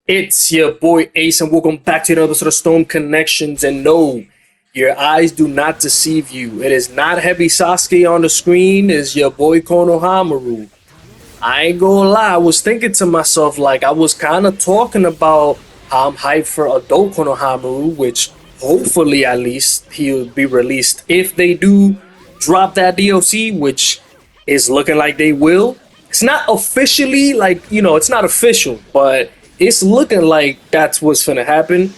It's your boy Ace, and welcome back to another episode of Stone Connections. And no, your eyes do not deceive you. It is not Heavy Sasuke on the screen, it's your boy Konohamaru. I ain't gonna lie, I was thinking to myself, like, I was kind of talking about how I'm hyped for adult Konohamaru, which hopefully at least he'll be released if they do drop that DLC, which is looking like they will. It's not officially, like, it's not official, but it's looking like that's what's gonna happen.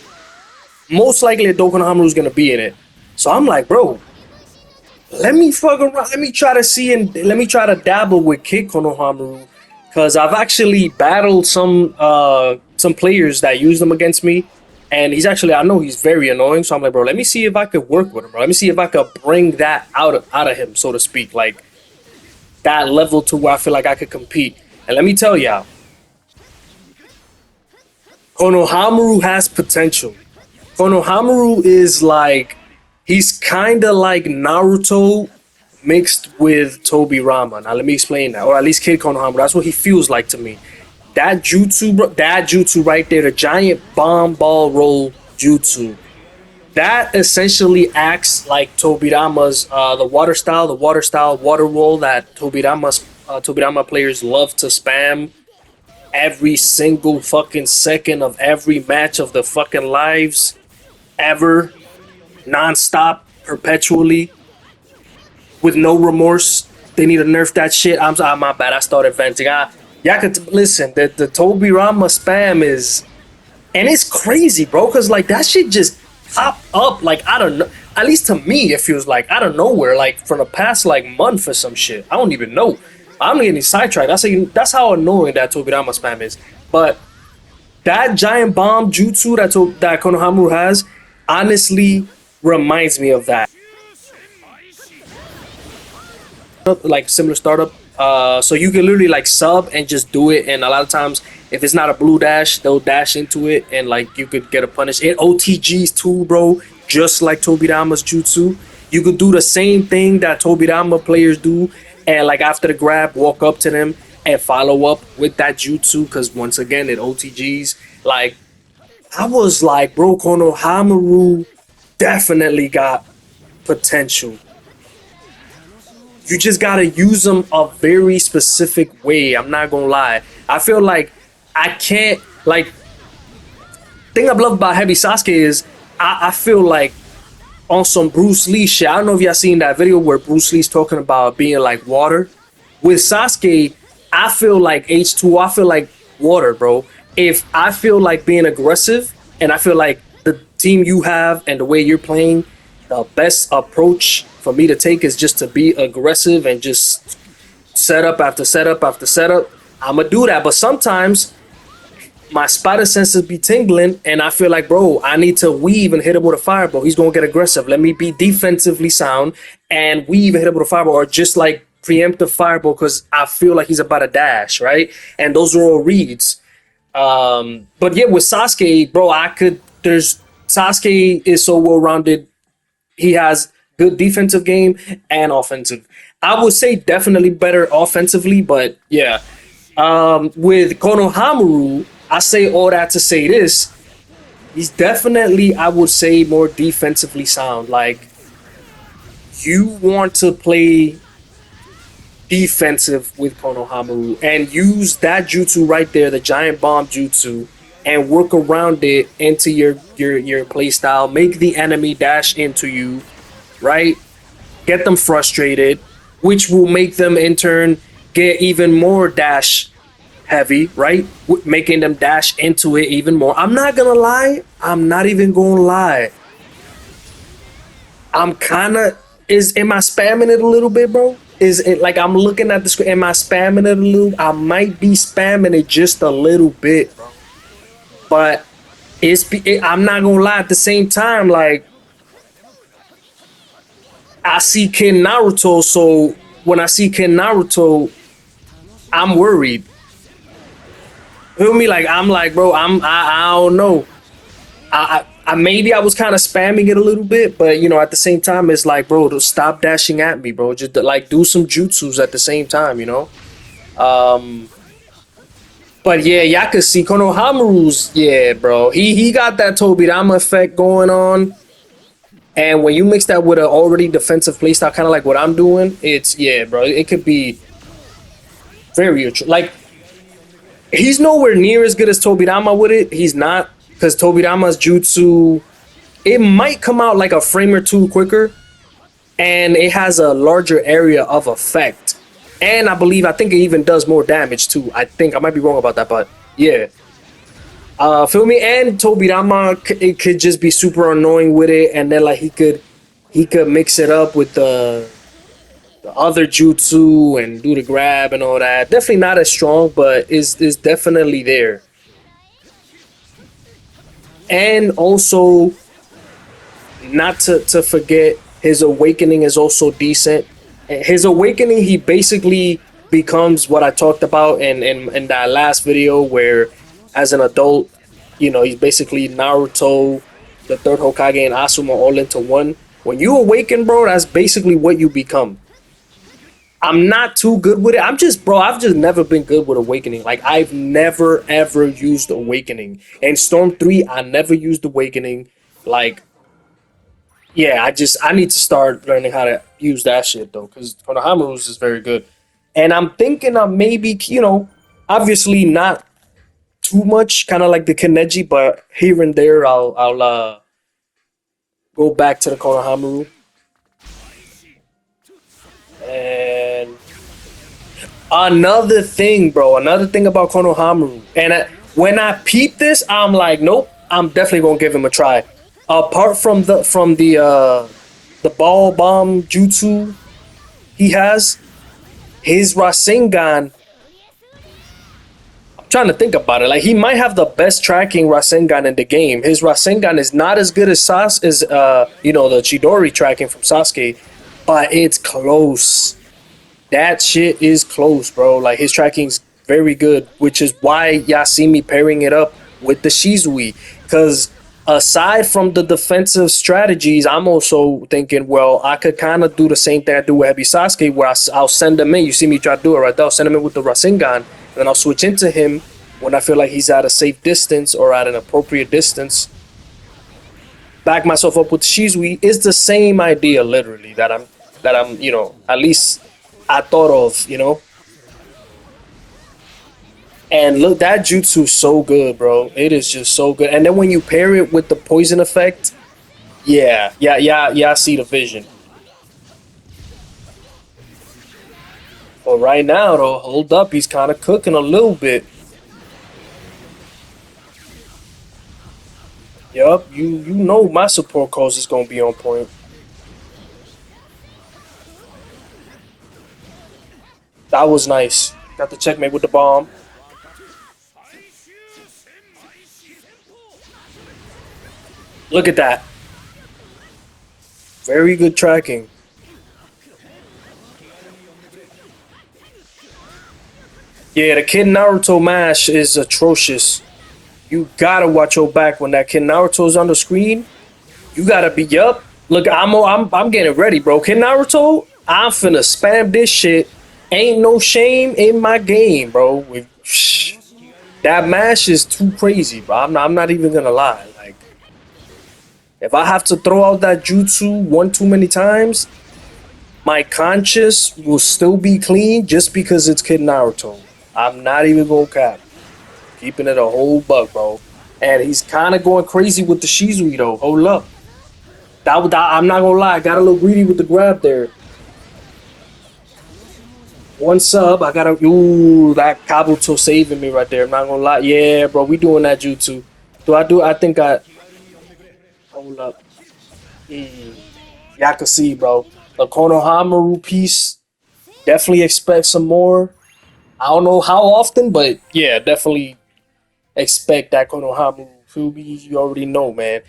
Most likely, adult Konohamaru is gonna be in it. So I'm like, bro, let me fuck around. Let me try to see and let me try to dabble with Kid Konohamaru, because I've actually battled some players that use them against me, and I know he's very annoying. So I'm like, bro, let me see if I could work with him, bro. Let me see if I could bring that out of him, so to speak, like that level to where I feel like I could compete. And let me tell y'all, Konohamaru has potential. Konohamaru is like, he's kind of like Naruto mixed with Tobirama. Now let me explain that, or at least Kid Konohamaru. That's what he feels like to me. That jutsu, that jutsu right there, the giant bomb ball roll jutsu, that essentially acts like Tobirama's the water style water roll that Tobirama players love to spam every single fucking second of every match of the fucking lives ever, non-stop, perpetually, with no remorse. They need to nerf that shit. I'm sorry, my bad. I started venting. Y'all could listen. The Tobirama spam is, and it's crazy, bro. Cause like that shit just pop up like I don't know. At least to me, it feels like out of nowhere, like from the past like month or some shit. I don't even know. I'm getting sidetracked. That's how annoying that Tobirama spam is. But that giant bomb jutsu that Konohamaru has honestly reminds me of that. Like similar startup. So you can literally like sub and just do it. And a lot of times, if it's not a blue dash, they'll dash into it, and like you could get a punish. It OTGs too, bro. Just like Tobirama's jutsu, you could do the same thing that Tobirama players do, and like after the grab, walk up to them and follow up with that jutsu. Because once again, it OTGs. Like I was like, bro, Konohamaru definitely got potential. You just gotta use them a very specific way. I'm not gonna lie. I feel like I can't like. Thing I love about Heavy Sasuke is I feel like on some Bruce Lee shit. I don't know if y'all seen that video where Bruce Lee's talking about being like water. With Sasuke, I feel like H2O. I feel like water, bro. If I feel like being aggressive, and I feel like the team you have and the way you're playing, the best approach for me to take is just to be aggressive and just setup after setup after setup. I'ma do that, but sometimes my spider senses be tingling, and I feel like, bro, I need to weave and hit him with a fireball. He's gonna get aggressive. Let me be defensively sound and weave and hit him with a fireball, or just like preemptive fireball because I feel like he's about to dash, right? And those are all reads. But yeah, with Sasuke, bro, Sasuke is so well rounded. He has good defensive game and offensive. I would say definitely better offensively, but yeah. With Konohamaru, I say all that to say this. He's definitely, I would say, more defensively sound. Like, you want to play defensive with Konohamaru and use that jutsu right there, the giant bomb jutsu, and work around it into your play style. Make the enemy dash into you, right? Get them frustrated, which will make them in turn get even more dash heavy, right? Making them dash into it even more. I'm not gonna lie. I'm not even gonna lie. I'm kind of am I spamming it a little bit, bro? Is it like I'm looking at the screen? Am I spamming it a little? I might be spamming it just a little bit, bro. But I'm not gonna lie. At the same time, like I see Ken Naruto, so when I see Ken Naruto, I'm worried. Feel me? Like I'm like, bro, I don't know. I maybe I was kind of spamming it a little bit, but at the same time, it's like, bro, to stop dashing at me, bro. Just like do some jutsus at the same time, But yeah, y'all could see Konohamaru's, yeah, bro. He got that Tobirama effect going on. And when you mix that with an already defensive playstyle, kind of like what I'm doing, it's yeah, bro. It could be like he's nowhere near as good as Tobirama with it. He's not, because Tobirama's jutsu, it might come out like a frame or two quicker, and it has a larger area of effect. And I think it even does more damage too. I think I might be wrong about that, but yeah. Feel me? And Tobirama, it could just be super annoying with it, and then like he could mix it up with the other jutsu and do the grab and all that. Definitely not as strong, but is definitely there. And also, not to forget, his awakening is also decent. His awakening, he basically becomes what I talked about in that last video, where as an adult, he's basically Naruto, the third Hokage, and Asuma all into one. When you awaken, bro, that's basically what you become. I'm not too good with it. I've just never been good with Awakening. Like, I've never ever used Awakening. And Storm 3, I never used Awakening. Like, yeah, I need to start learning how to use that shit though, because Konohamaru's is very good. And I'm thinking of maybe, obviously not too much, kind of like the Keneji, but here and there I'll go back to the Konohamaru. And another thing, bro, another thing about Konohamaru, and when I peep this, I'm like, nope, I'm definitely gonna give him a try. Apart from the ball bomb jutsu he has, his Rasengan. I'm trying to think about it. Like, he might have the best tracking Rasengan in the game. His Rasengan is not as good as the Chidori tracking from Sasuke, but it's close. That shit is close, bro. Like, his tracking's very good, which is why y'all see me pairing it up with the Shizui. Because aside from the defensive strategies, I'm also thinking, well, I could kind of do the same thing I do with Heavy Sasuke, where I'll send him in. You see me try to do it right there. I'll send him in with the Rasengan, and then I'll switch into him when I feel like he's at a safe distance or at an appropriate distance. Back myself up with Shizui is the same idea, literally, that I'm at least I thought of. And look, that jutsu so good, bro. It is just so good. And then when you pair it with the poison effect, yeah, yeah, yeah, yeah, I see the vision. But right now, though, hold up, he's kind of cooking a little bit. Yup, you know my support calls is gonna be on point. That was nice. Got the checkmate with the bomb. Look at that. Very good tracking. Yeah, the Kid Naruto mash is atrocious. You gotta watch your back when that Kid Naruto's on the screen. You gotta be up. Look, I'm getting ready, bro. Kid Naruto, I'm finna spam this shit. Ain't no shame in my game, bro. That mash is too crazy, bro. I'm not even gonna lie. Like, if I have to throw out that jutsu one too many times, my conscience will still be clean just because it's Kid Naruto. I'm not even gonna cap. Keeping it a whole buck, bro. And he's kind of going crazy with the Shizui, though. Hold up. I'm not gonna lie, I got a little greedy with the grab there. One sub, I gotta. Ooh, that Kabuto saving me right there. I'm not gonna lie. Yeah, bro, we doing that jutsu. I think I. Hold up. Y'all can see, bro. The Konohamaru piece. Definitely expect some more. I don't know how often, but yeah, definitely expect that Konohamaru. Feel me? You already know, man.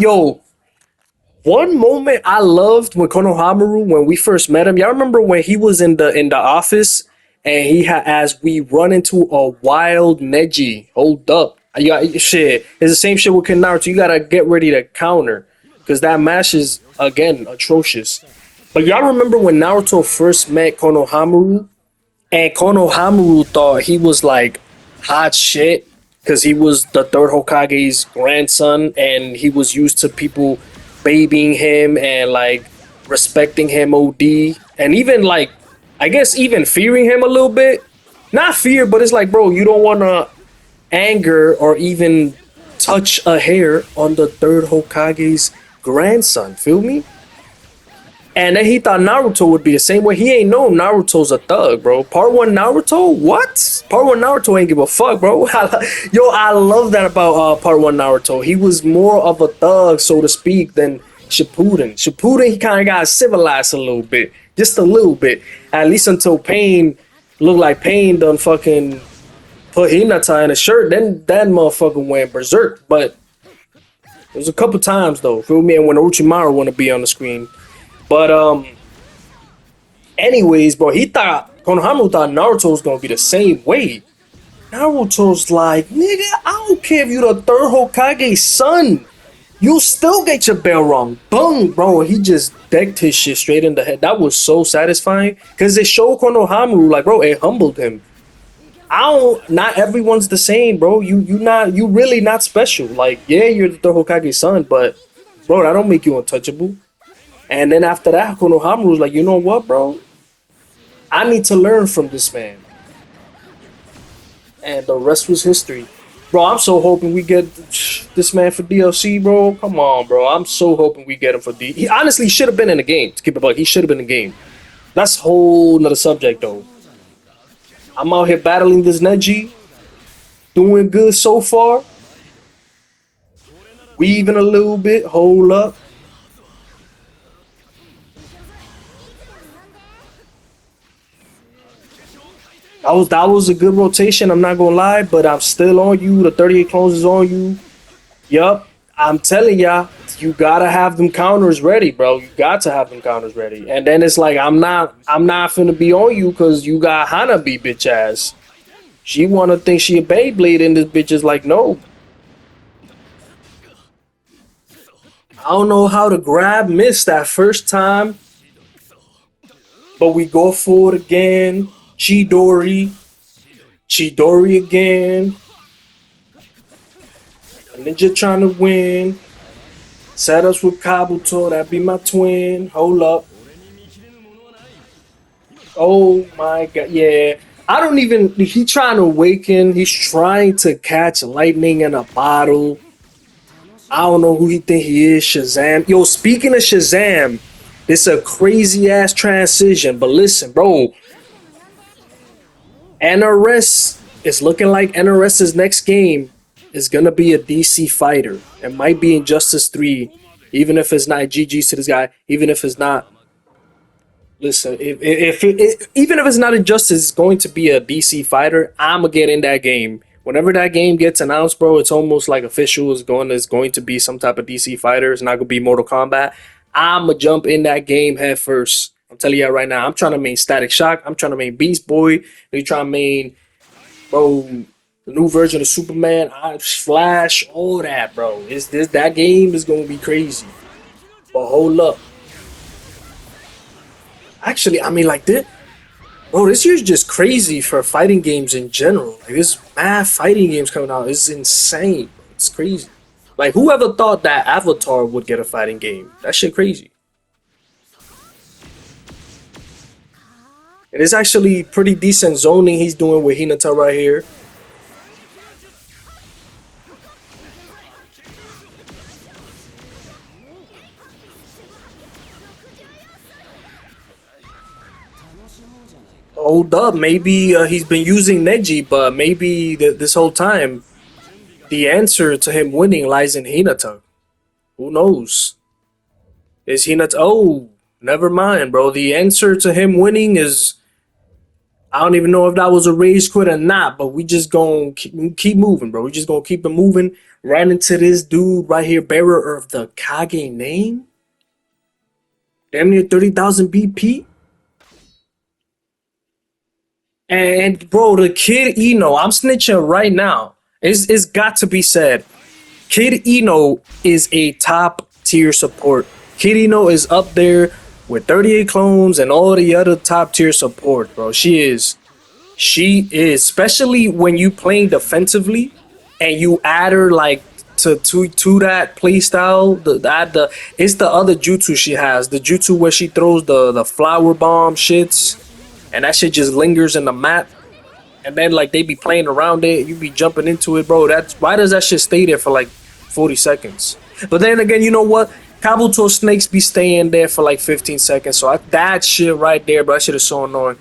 Yo, one moment I loved with Konohamaru when we first met him. Y'all remember when he was in the office and he had as we run into a wild Neji. Hold up. Shit. It's the same shit with Naruto. You gotta get ready to counter. Cause that mash is again atrocious. But y'all remember when Naruto first met Konohamaru and Konohamaru thought he was like hot shit because he was the third Hokage's grandson and he was used to people babying him and like respecting him OD and even like I guess even fearing him a little bit. Not fear, but it's like, bro, you don't want to anger or even touch a hair on the third Hokage's grandson. Feel me? And then he thought Naruto would be the same way. He ain't know Naruto's a thug, bro. Part one Naruto? What? Part one Naruto ain't give a fuck, bro. Yo, I love that about part one Naruto. He was more of a thug, so to speak, than Shippuden. Shippuden, he kind of got civilized a little bit. Just a little bit. At least until Pain looked like Pain done fucking put Hinata in a shirt. Then that motherfucker went berserk. But it was a couple times, though. Feel me? And when Orochimaru want to be on the screen. But anyways, bro, he thought Konohamaru thought Naruto was gonna be the same way. Naruto's like, nigga, I don't care if you the third Hokage's son. You still get your bell wrong. Boom, bro. He just decked his shit straight in the head. That was so satisfying. Cause it showed Konohamaru, like, bro, it humbled him. Not everyone's the same, bro. You really not special. Like, yeah, you're the third Hokage's son, but bro, that don't make you untouchable. And then after that, Konohamaru was like, you know what, bro? I need to learn from this man. And the rest was history. Bro, I'm so hoping we get this man for DLC, bro. Come on, bro. I'm so hoping we get him for D. He honestly should have been in the game. To keep it buck, he should have been in the game. That's a whole nother subject, though. I'm out here battling this Neji. Doing good so far. Weaving a little bit. Hold up. That was a good rotation, I'm not gonna lie, but I'm still on you. The 38 clones is on you. Yup. I'm telling ya, you gotta have them counters ready, bro. You got to have them counters ready. And then it's like I'm not finna be on you because you got Hanabi bitch ass. She wanna think she a Beyblade and this bitch is like, no. I don't know how to grab miss that first time. But we go for it again. Chidori again. Ninja trying to win. Set us with Kabuto, that be my twin. Hold up. Oh my god, yeah. I don't even, he trying to awaken. He's trying to catch lightning in a bottle. I don't know who he think he is, Shazam. Yo, speaking of Shazam, it's a crazy ass transition, but listen, bro. NRS is looking like NRS's next game is gonna be a DC fighter. It might be Injustice 3, even if it's not GG's to this guy, even if it's not. Listen, even if it's not Injustice, it's going to be a DC fighter. I'ma get in that game. Whenever that game gets announced, bro, it's almost like official. It's going to be some type of DC fighter. It's not gonna be Mortal Kombat. I'ma jump in that game head first. I'm telling you right now, I'm trying to main Static Shock. I'm trying to main Beast Boy. They trying to main, bro, the new version of Superman, Flash, all that, bro. That game is gonna be crazy. But hold up. Actually, I mean, like this, bro. This year's just crazy for fighting games in general. Like, there's mad fighting games coming out. It's insane. It's crazy. Like, whoever thought that Avatar would get a fighting game? That shit crazy. It is actually pretty decent zoning he's doing with Hinata right here. Hold up, maybe he's been using Neji, but maybe this whole time the answer to him winning lies in Hinata. Who knows? Is Hinata? Oh, never mind, bro. The answer to him winning is, I don't even know if that was a rage quit or not, but we just gonna keep moving, bro. We just gonna keep it moving right into this dude right here, bearer of the Kage name. Damn near 30,000 BP. And bro, the Kid Ino, I'm snitching right now. It's got to be said. Kid Ino is a top tier support. Kid Ino is up there with 38 clones and all the other top tier support, bro. She is. She is, especially when you playing defensively and you add her like to that play style. The it's the other jutsu she has. The jutsu where she throws the flower bomb shits and that shit just lingers in the map. And then like they be playing around it, you be jumping into it, bro. That's why does that shit stay there for like 40 seconds? But then again, you know what? Kabuto snakes be staying there for like 15 seconds. So that shit right there, bro, that shit is so annoying.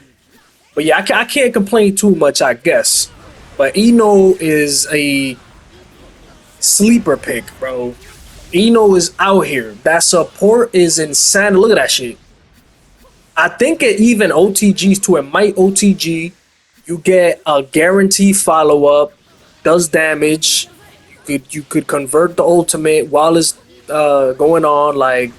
But yeah, I can't complain too much, I guess. But Ino is a sleeper pick, bro. Ino is out here. That support is insane. Look at that shit. I think it even OTGs to it might OTG. You get a guaranteed follow up, does damage. You could convert the ultimate while it's going on. Like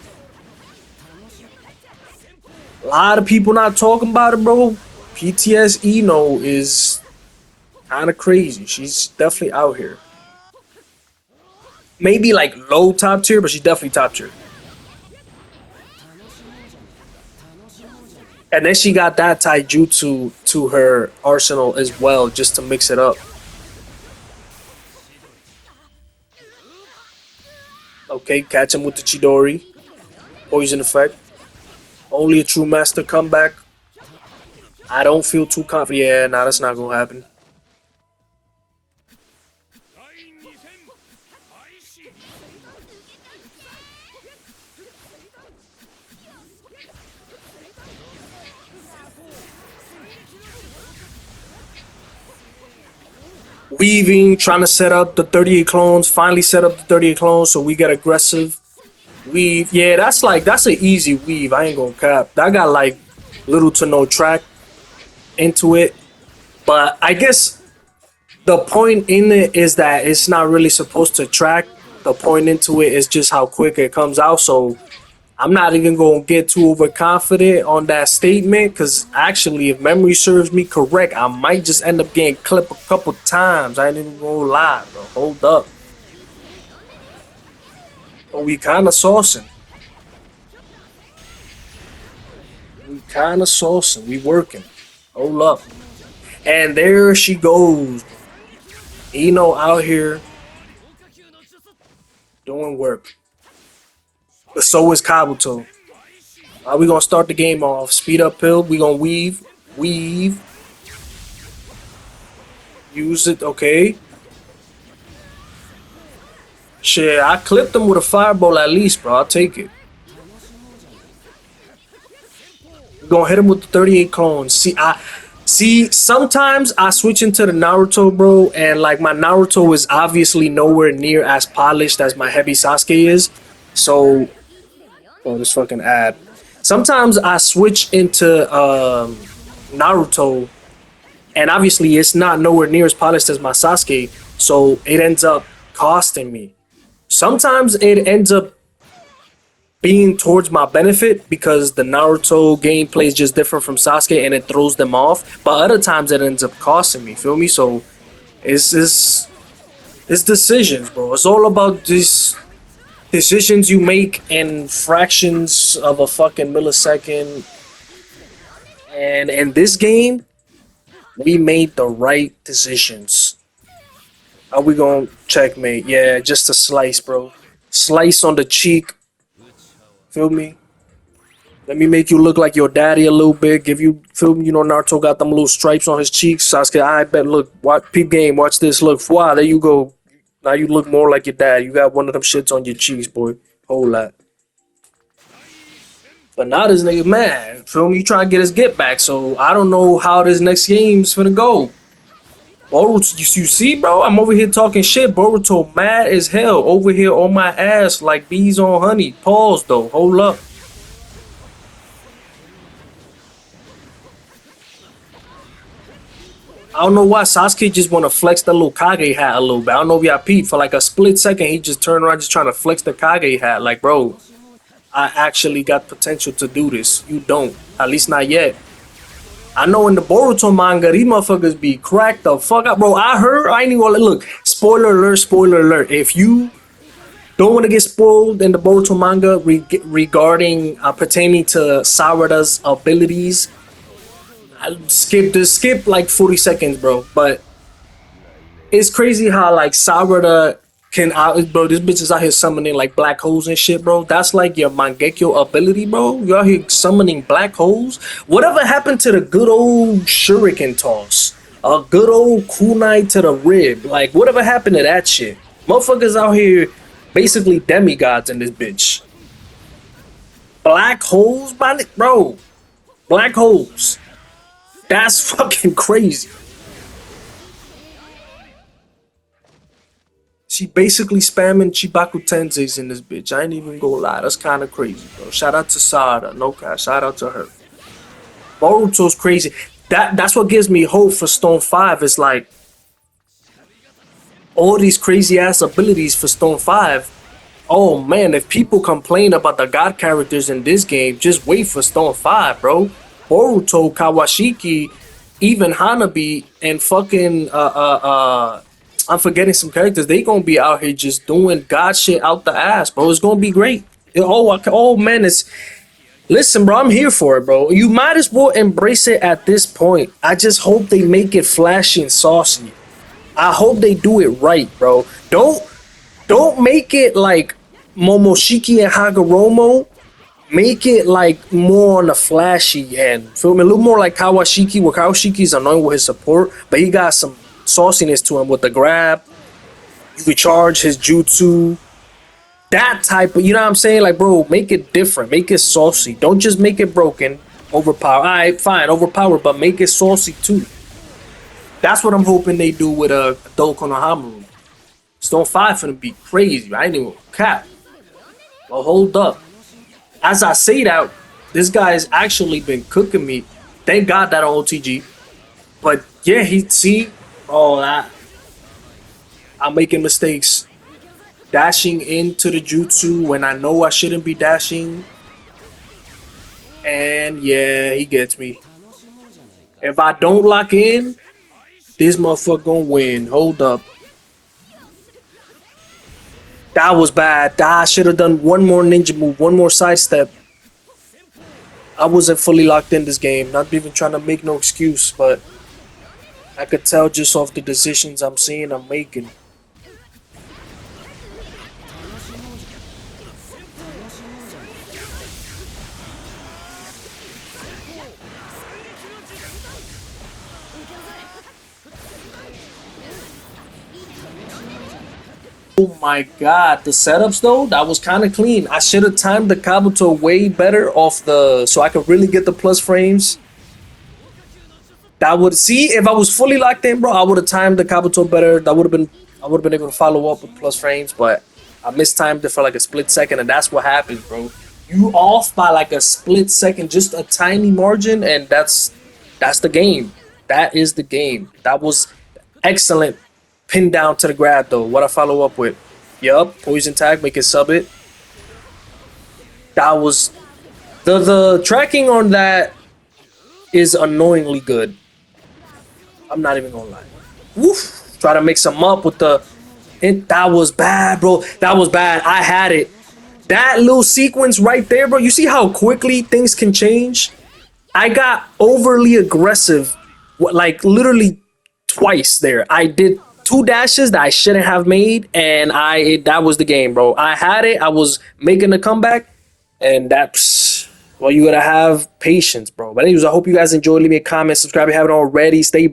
a lot of people not talking about it, bro. PTS Eno is kind of crazy. She's definitely out here. Maybe like low top tier, but she's definitely top tier. And then she got that taijutsu to her arsenal as well, just to mix it up. Okay, catch him with the Chidori. Poison effect. Only a true master comeback. I don't feel too confident. Yeah, nah, that's not gonna happen. Weaving, trying to set up the 38 clones. Finally set up the 38 clones, so we get aggressive. Weave, yeah, that's an easy weave. I ain't gonna cap. That got like little to no track into it, but I guess the point in it is that it's not really supposed to track. The point into it is just how quick it comes out. So I'm not even gonna get too overconfident on that statement because actually, if memory serves me correct, I might just end up getting clipped a couple times. I ain't even gonna lie, bro. Hold up. But we kind of saucing. We kind of saucing. We working. Hold up. And there she goes. Eno out here doing work. But so is Kabuto. We gonna start the game off. Speed up pill. We gonna weave. Use it. Okay. Shit, I clipped him with a fireball at least, bro. I'll take it. We gonna hit him with the 38 clones. See. Sometimes I switch into the Naruto, bro, and like my Naruto is obviously nowhere near as polished as my heavy Sasuke is. So, oh, this fucking ad. Sometimes I switch into Naruto, and obviously it's not nowhere near as polished as my Sasuke, so it ends up costing me. Sometimes it ends up being towards my benefit because the Naruto gameplay is just different from Sasuke and it throws them off. But other times it ends up costing me. Feel me? So it's decisions, bro. It's all about these decisions you make in fractions of a fucking millisecond. And in this game, we made the right decisions. Are we gonna checkmate? Yeah, just a slice, bro. Slice on the cheek. Feel me? Let me make you look like your daddy a little bit. Give you, feel me? You know, Naruto got them little stripes on his cheeks. Sasuke, I bet, look, watch, peep game, watch this. Look, wow, there you go. Now you look more like your dad. You got one of them shits on your cheeks, boy. Whole lot. But now this nigga mad. Feel me? You trying to get his get back. So I don't know how this next game's gonna go. Boruto, you see, bro? I'm over here talking shit. Boruto mad as hell. Over here on my ass like bees on honey. Pause, though. Hold up. I don't know why Sasuke just want to flex the little Kage hat a little bit. I don't know if y'all peep. For like a split second, he just turned around just trying to flex the Kage hat. Like, bro, I actually got potential to do this. You don't. At least not yet. I know in the Boruto manga, these motherfuckers be cracked the fuck up, bro. I heard, I ain't even gonna look. Spoiler alert, spoiler alert. If you don't want to get spoiled in the Boruto manga regarding pertaining to Sarada's abilities, skip like 40 seconds, bro. But it's crazy how like Sarada can out, bro. This bitch is out here summoning like black holes and shit, bro. That's like your Mangekyo ability, bro. You out here summoning black holes. Whatever happened to the good old Shuriken toss? A good old kunai to the rib. Like whatever happened to that shit? Motherfuckers out here basically demigods in this bitch. Black holes, bro. Black holes. That's fucking crazy. She basically spamming Chibaku Tenseis in this bitch. I ain't even gonna lie. That's kind of crazy, bro. Shout out to Sada. No cap. Shout out to her. Boruto's crazy. That's what gives me hope for Stone 5. It's like all these crazy ass abilities for Stone 5. Oh man, if people complain about the god characters in this game, just wait for Stone 5, bro. Boruto, Kawashiki, even Hanabi, and fucking I'm forgetting some characters. They gonna be out here just doing god shit out the ass, bro. It's gonna be great. Oh man, it's listen, bro. I'm here for it, bro. You might as well embrace it at this point. I just hope they make it flashy and saucy. I hope they do it right, bro. Don't make it like Momoshiki and Hagoromo. Make it like more on the flashy end. Feel me? A little more like Kawashiki, where Kawashiki's annoying with his support, but he got some sauciness to him with the grab. You could charge his jutsu. That type of, you know what I'm saying? Like, bro, make it different. Make it saucy. Don't just make it broken, overpower. Alright, fine, overpower, but make it saucy too. That's what I'm hoping they do with Adult Konohamaru. Stone 5 finna be crazy. I ain't even cap. But hold up. As I say that, this guy's actually been cooking me. Thank God that on OTG. But yeah, that I'm making mistakes. Dashing into the jutsu when I know I shouldn't be dashing. And yeah, he gets me. If I don't lock in, this motherfucker gonna win. Hold up. That was bad. I should have done one more ninja move, one more sidestep. I wasn't fully locked in this game. Not even trying to make no excuse, but I could tell just off the decisions I'm seeing I'm making. Oh my god, the setups though, that was kind of clean. I should have timed the Kabuto way better off so I could really get the plus frames. That would see if I was fully locked in, bro. I would have timed the Kabuto better. I would have been able to follow up with plus frames, but I mistimed it for like a split second, and that's what happens, bro. You off by like a split second, just a tiny margin, and that's the game. That is the game. That was excellent. Pin down to the grab though. What I follow up with? Yup, poison tag, make it sub it. That was the tracking on that is annoyingly good. I'm not even gonna lie. Woof. Try to mix them up with that was bad, bro. That was bad. I had it. That little sequence right there, bro. You see how quickly things can change? I got overly aggressive, like literally twice there. I did 2 dashes that I shouldn't have made, and that was the game, bro. I had it. I was making a comeback, and that's well, you gotta have patience, bro. But anyways, I hope you guys enjoyed. Leave me a comment, subscribe if you haven't already. Stay